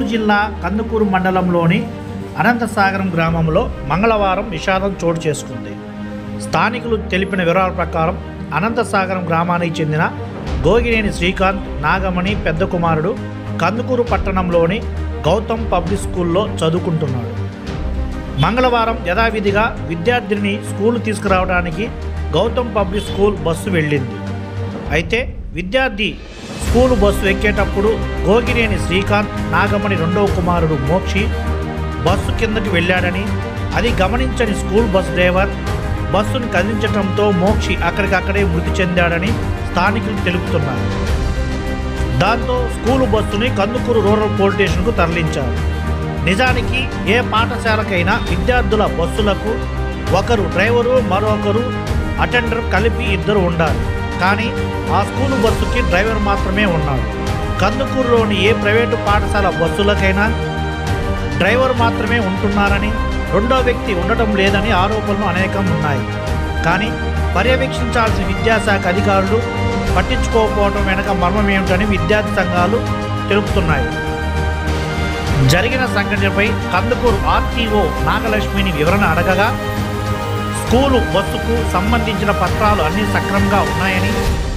చిత్తూరు జిల్లా కందుకూరు మండలంలోని అనంతసాగరం గ్రామంలో మంగళవారం విషాదం చోటు చేసుకుంది. స్థానికులు తెలిపిన వివరాల ప్రకారం అనంతసాగరం గ్రామానికి చెందిన గోగినేని శ్రీకాంత్ నాగమణి పెద్ద కుమారుడు కందుకూరు పట్టణంలోని గౌతమ్ పబ్లిక్ స్కూల్లో చదువుకుంటున్నాడు. మంగళవారం యథావిధిగా విద్యార్థిని స్కూలు తీసుకురావడానికి గౌతమ్ పబ్లిక్ స్కూల్ బస్సు వెళ్ళింది. అయితే విద్యార్థి స్కూలు బస్సు ఎక్కేటప్పుడు గోగినేని శ్రీకాంత్ నాగమణి రెండవ కుమారుడు మోక్షి బస్సు కిందకి వెళ్ళాడని, అది గమనించని స్కూల్ బస్ డ్రైవర్ బస్సును కదిలించడంతో మోక్షి అక్కడికక్కడే మృతి చెందాడని స్థానికులు తెలుపుతున్నారు. దాంతో స్కూలు బస్సుని కందుకూరు రూరల్ పోలీస్ స్టేషన్కు తరలించారు. నిజానికి ఏ పాఠశాలకైనా విద్యార్థుల బస్సులకు ఒకరు డ్రైవరు మరొకరు అటెండర్ కలిపి ఇద్దరు ఉండాలి. కానీ ఆ స్కూలు బస్సుకి డ్రైవర్ మాత్రమే ఉన్నాడు. కందుకూరులోని ఏ ప్రైవేటు పాఠశాల బస్సులకైనా డ్రైవర్ మాత్రమే ఉంటున్నారని, రెండో వ్యక్తి ఉండటం లేదని ఆరోపణలు అనేకం ఉన్నాయి. కానీ పర్యవేక్షించాల్సిన విద్యాశాఖ అధికారులు పట్టించుకోకపోవడం వెనక మర్మం ఏమిటని విద్యార్థి సంఘాలు తెలుపుతున్నాయి. జరిగిన సంఘటనపై కందుకూరు ఆర్టీఓ నాగలక్ష్మిని వివరణ అడగగా స్కూలు బస్సుకు సంబంధించిన పత్రాలు అన్నీ సక్రమంగా ఉన్నాయని,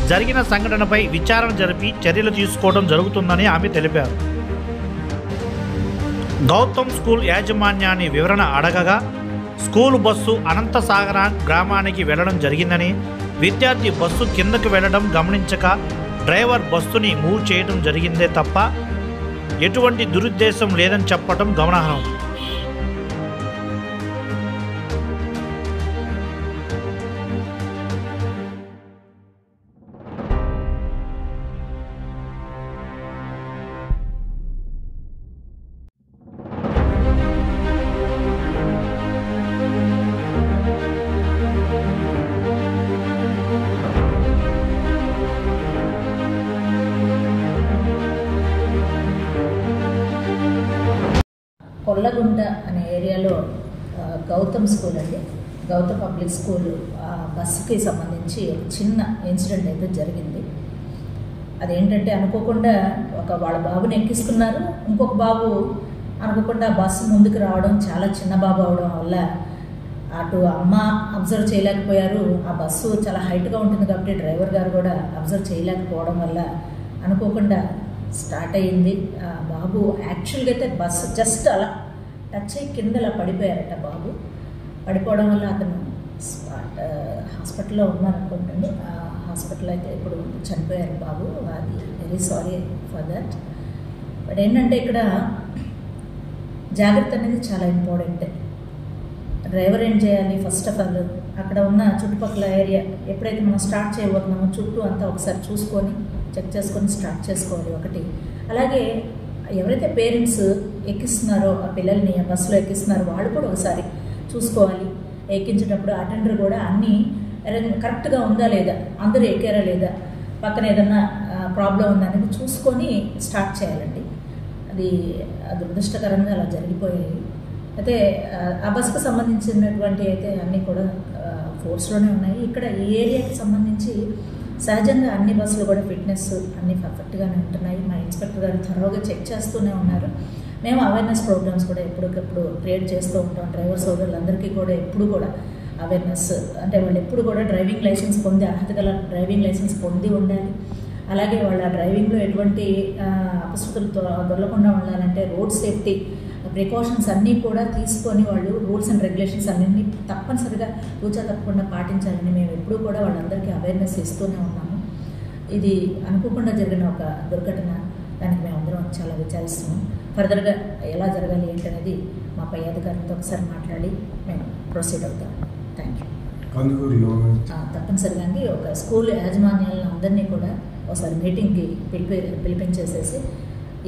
జరిగిన సంఘటనపై విచారణ జరిపి చర్యలు తీసుకోవడం జరుగుతుందని ఆమె తెలిపారు. గౌతమ్ స్కూల్ యాజమాన్యాన్ని వివరణ అడగగా స్కూలు బస్సు అనంతసాగర గ్రామానికి వెళ్లడం జరిగిందని, విద్యార్థి బస్సు కిందకు వెళ్లడం గమనించక డ్రైవర్ బస్సుని మూవ్ చేయడం జరిగిందే తప్ప ఎటువంటి దురుద్దేశం లేదని చెప్పడం గమనార్హం. కొల్లగుంట అనే ఏరియాలో గౌతమ్ స్కూల్ అండి, గౌతమ్ పబ్లిక్ స్కూల్ బస్సుకి సంబంధించి ఒక చిన్న ఇన్సిడెంట్ అయితే జరిగింది. అదేంటంటే అనుకోకుండా వాళ్ళ బాబుని ఎక్కిస్తున్నారు, ఇంకొక బాబు అనుకోకుండా బస్సు ముందుకు రావడం, చాలా చిన్న బాబు అవడం వల్ల అటు అమ్మ అబ్జర్వ్ చేయలేకపోయారు. ఆ బస్సు చాలా హైట్గా ఉంటుంది కాబట్టి డ్రైవర్ గారు కూడా అబ్జర్వ్ చేయలేకపోవడం వల్ల అనుకోకుండా స్టార్ట్ అయ్యింది. బాబు యాక్చువల్గా అయితే బస్సు జస్ట్ అలా టచ్ అయ్యి కింద అలా పడిపోయారట. బాబు పడిపోవడం వల్ల అతను హాస్పిటల్లో ఉన్నారనుకుంటండి. హాస్పిటల్ అయితే ఇప్పుడు చనిపోయారు బాబు. అది very sorry for that. But ఏంటంటే ఇక్కడ జాగ్రత్త అనేది చాలా ఇంపార్టెంట్. డ్రైవర్ ఏం చేయాలి, ఫస్ట్ ఆఫ్ ఆల్ అక్కడ ఉన్న చుట్టుపక్కల ఏరియా ఎప్పుడైతే మనం స్టార్ట్ చేయబోతున్నామో చుట్టూ అంతా ఒకసారి చూసుకొని చెక్ చేసుకొని స్టార్ట్ చేసుకోవాలి ఒకటి. అలాగే ఎవరైతే పేరెంట్స్ ఎక్కిస్తున్నారో ఆ పిల్లల్ని ఆ బస్సులో ఎక్కిస్తున్నారో వాళ్ళు కూడా ఒకసారి చూసుకోవాలి. ఎక్కించేటప్పుడు అటెండర్ కూడా అన్నీ కరెక్ట్గా ఉందా లేదా, అందరూ ఎక్కారా లేదా, పక్కన ఏదన్నా ప్రాబ్లం ఉందా అనేది చూసుకొని స్టార్ట్ చేయాలండి. అది దురదృష్టకరంగా అలా జరిగిపోయాయి. అయితే ఆ బస్సుకు సంబంధించినటువంటి అయితే అన్నీ కూడా ఫోర్స్లోనే ఉన్నాయి. ఇక్కడ ఈ ఏరియాకి సంబంధించి సహజంగా అన్ని బస్సులు కూడా ఫిట్నెస్ అన్నీ పర్ఫెక్ట్గానే ఉంటున్నాయి. మా ఇన్స్పెక్టర్ గారు థరోగా చెక్ చేస్తూనే ఉన్నారు. మేము అవేర్నెస్ ప్రోగ్రామ్స్ కూడా ఎప్పటికప్పుడు క్రియేట్ చేస్తూ ఉంటాం. డ్రైవర్ సోదరులందరికీ కూడా ఎప్పుడు కూడా అవేర్నెస్ అంటే వాళ్ళు ఎప్పుడు కూడా డ్రైవింగ్ లైసెన్స్ పొంది, అర్హత గల డ్రైవింగ్ లైసెన్స్ పొంది ఉండాలి. అలాగే వాళ్ళ డ్రైవింగ్లో ఎటువంటి అపశృతులు దొరకకుండా ఉండాలంటే రోడ్ సేఫ్టీ ప్రికాషన్స్ అన్నీ కూడా తీసుకొని వాళ్ళు రూల్స్ అండ్ రెగ్యులేషన్స్ అన్నింటినీ తప్పనిసరిగా తూచా తప్పకుండా పాటించాలని మేము ఎప్పుడూ కూడా వాళ్ళందరికీ అవేర్నెస్ ఇస్తూనే ఉన్నాము. ఇది అనుకోకుండా జరిగిన ఒక దుర్ఘటన, దానికి మేమందరం చాలా విచారిస్తున్నాం. ఫర్దర్గా ఎలా జరగాలి ఏంటనేది మా పై అధికారులతో ఒకసారి మాట్లాడి మేము ప్రొసీడ్ అవుతాం. Thank you. తప్పనిసరిగా అండి ఒక స్కూల్ యాజమాన్యాలను అందరినీ కూడా ఒకసారి మీటింగ్కి పిలిపించేసేసి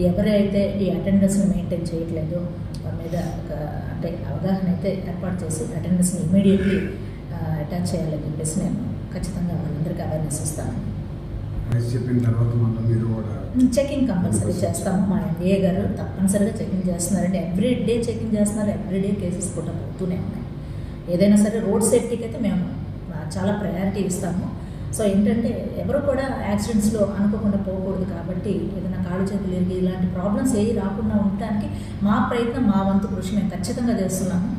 ఎవరైతే ఈ అటెండెన్స్ని మెయింటైన్ చేయట్లేదో వాళ్ళ మీద ఒక అంటే అవగాహన అయితే ఏర్పాటు చేసి అటెండెన్స్ని ఇమీడియట్లీ అటాచ్ చేయాలని చెప్పేసి నేను ఖచ్చితంగా వాళ్ళందరికీ అవేర్నెస్ ఇస్తాను. చెకింగ్ కంపల్సరీ చేస్తాము. మా ఎండిఏ గారు తప్పనిసరిగా చెకింగ్ చేస్తున్నారండి. ఎవ్రీ డే చెకింగ్ చేస్తున్నారు. ఎవ్రీ డే కేసెస్ కూడా పోతూనే ఉన్నాయి. ఏదైనా సరే రోడ్ సేఫ్టీకి అయితే మేము చాలా ప్రయారిటీ ఇస్తాము. సో ఏంటంటే ఎవరు కూడా యాక్సిడెంట్స్లో అనుకోకుండా పోకూడదు కాబట్టి ఏదైనా కాళ్ళు చేతులు ఇరిగి ఇలాంటి ప్రాబ్లమ్స్ ఏవి రాకుండా ఉండటానికి మా ప్రయత్నం మా వంతు కృషి మేము ఖచ్చితంగా చేస్తున్నాము.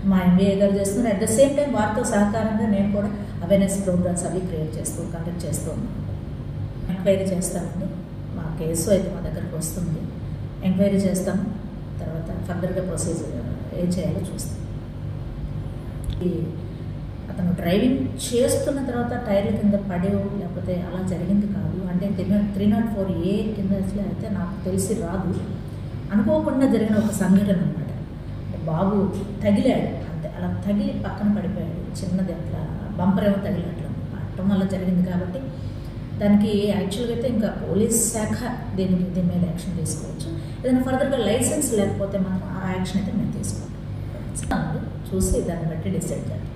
మా ఎంబీఏ గారు చేస్తున్నారు. అట్ ద సేమ్ టైం వారితో సహకారంగా నేను కూడా అవేర్నెస్ ప్రోగ్రామ్స్ అవి కండక్ట్ చేస్తూ ఉన్నాను. ఎంక్వైరీ చేస్తామండి. మా కేసు అయితే మా దగ్గరకు వస్తుంది, ఎంక్వైరీ చేస్తాము, తర్వాత ఫర్దర్గా ప్రొసీజర్ ఏం చేయాలో చూస్తాం. అతను డ్రైవింగ్ చేస్తున్న తర్వాత టైర్ల కింద పడేవు లేకపోతే అలా జరిగింది కాదు. అంటే 304A కింద అసలు అయితే నాకు తెలిసి రాదు. అనుకోకుండా జరిగిన ఒక సంఘటన అనమాట. అంటే బాబు తగిలాడు అంతే, అలా తగిలి పక్కన పడిపోయాడు. చిన్నది అట్లా బంపర్ ఏమో తగిలినట్లు పట్టడం వల్ల జరిగింది కాబట్టి దానికి యాక్చువల్గా అయితే ఇంకా పోలీస్ శాఖ దీని మీద యాక్షన్ తీసుకోవచ్చు. ఏదైనా ఫర్దర్గా లైసెన్స్ లేకపోతే మాత్రం ఆ యాక్షన్ అయితే మేము తీసుకుంటాం. చూసి దాన్ని బట్టి డిసైడ్ చేయాలి.